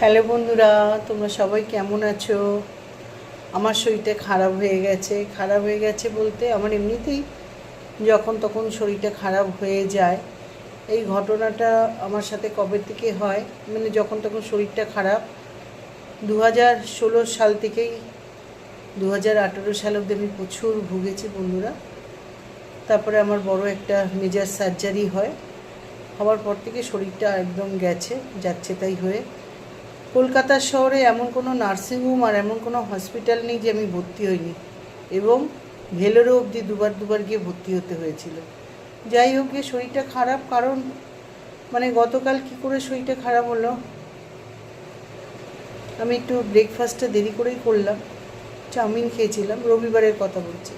Hello বন্ধুরা, তোমরা সবাই কেমন আছো? আমার শরীরটা খারাপ হয়ে গেছে বলতে আমার এমনিতেই যখন তখন শরীরটা খারাপ হয়ে যায়। এই ঘটনাটা আমার সাথে কবে থেকে হয়, মানে যখন তখন শরীরটা খারাপ 2016 সাল থেকেই 2018 সাল অবধি আমি প্রচুর ভুগেছি বন্ধুরা। তারপরে আমার বড় একটা মেজর সার্জারি হওয়ার পর থেকে শরীরটা একদম যাচ্ছে তাই হয়ে। কলকাতা শহরে এমন কোনো নার্সিংহোম আর এমন কোনো হসপিটাল নেই যে আমি ভর্তি হইনি, এবং ভেলোরও অবধি দুবার গিয়ে ভর্তি হতে হয়েছিল। যাই হোক, গিয়ে শরীরটা খারাপ, কারণ মানে গতকাল কি করে শরীরটা খারাপ হলো, আমি একটু ব্রেকফাস্টটা দেরি করেই করলাম, চাউমিন খেয়েছিলাম, রবিবারের কথা বলছি।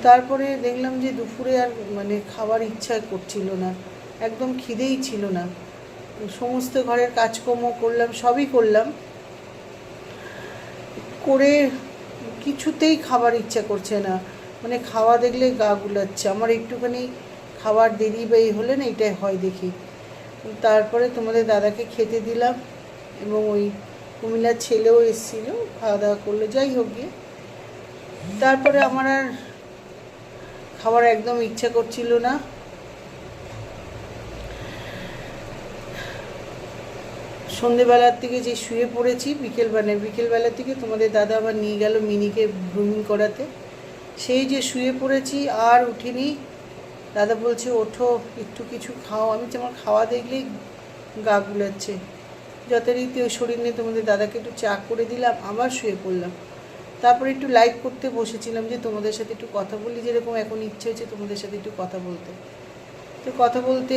তারপরে দেখলাম যে দুপুরে আর মানে খাবার ইচ্ছা করছিল না, একদম খিদেই ছিল না। সমস্ত ঘরের কাজকর্ম করলাম, সবই করলাম, করে কিছুতেই খাবার ইচ্ছা করছে না। মানে খাওয়া দেখলে গা গুলাচ্ছে আমার, একটুখানি খাবার দেরি বা এই হলে না এটাই হয় দেখি। তারপরে তোমাদের দাদাকে খেতে দিলাম, এবং ওই কুমিল্লার ছেলেও এসেছিলো, খাওয়া দাওয়া করলো। যাই হোক গিয়ে তারপরে আমার আর খাবার একদম ইচ্ছা করছিল না। সন্ধেবেলার থেকে যে শুয়ে পড়েছি, বিকেলবেলার থেকে তোমাদের দাদা আবার নিয়ে গেল মিনিকে গ্রুমিং করাতে। সেই যে শুয়ে পড়েছি আর উঠিনি। দাদা বলছে ওঠো, একটু কিছু খাও। আমি আমার খাওয়া দেখলেই গা গুলাচ্ছে। যথারীতি ওই শরীর নিয়ে তোমাদের দাদাকে একটু চা করে দিলাম, আবার শুয়ে পড়লাম। তারপরে একটু লাইভ করতে বসেছিলাম যে তোমাদের সাথে একটু কথা বলি, যেরকম এখন ইচ্ছে হচ্ছে তোমাদের সাথে একটু কথা বলতে। তো কথা বলতে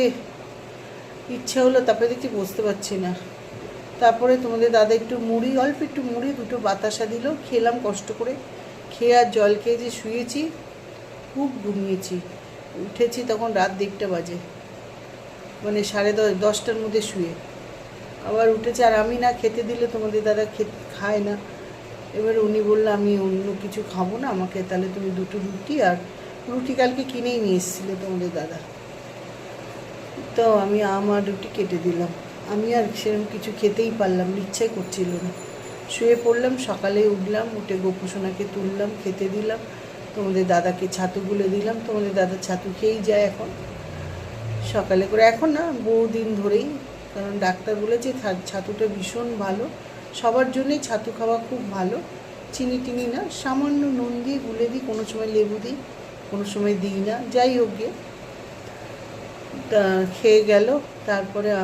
ইচ্ছে হলো, তারপরে দেখছি বুঝতে পারছি না। তারপরে তোমাদের দাদা অল্প একটু মুড়ি, দুটো বাতাসা দিল, খেলাম কষ্ট করে। খেয়ে আর জল খেয়ে যে শুয়েছি, খুব ঘুমিয়েছি। উঠেছি তখন রাত 1:30 বাজে, মানে 10:30টার মধ্যে শুয়ে আবার উঠেছে। আর আমি না খেতে দিলে তোমাদের দাদা খায় না। এবার উনি বললো আমি অন্য কিছু খাবো না, আমাকে তাহলে তুমি দুটো রুটি, আর রুটি কালকে কিনেই নিয়ে এসেছিলে তোমাদের দাদা, তো আমি আমার রুটি কেটে দিলাম। আমি আর সেরকম কিছু খেতেই পারলাম না, ইচ্ছাই করছিল না। শুয়ে পড়লাম, সকালে উঠলাম, উঠে গোপুসোনাকে তুললাম, খেতে দিলাম, তোমাদের দাদাকে ছাতু গুলে দিলাম। তোমাদের দাদা ছাতু খেয়েই যায় এখন, সকালে করে, এখন না বহুদিন ধরেই। কারণ ডাক্তার বলেছে ছাতুটা ভীষণ ভালো, সবার জন্যই ছাতু খাওয়া খুব ভালো। চিনি টিনি না, সামান্য নুন দিয়ে গুলে দিই, কোনো সময় লেবু দিই, কোনো সময় দিই না। যাই হোক গিয়ে খেয়ে গেল। তারপরে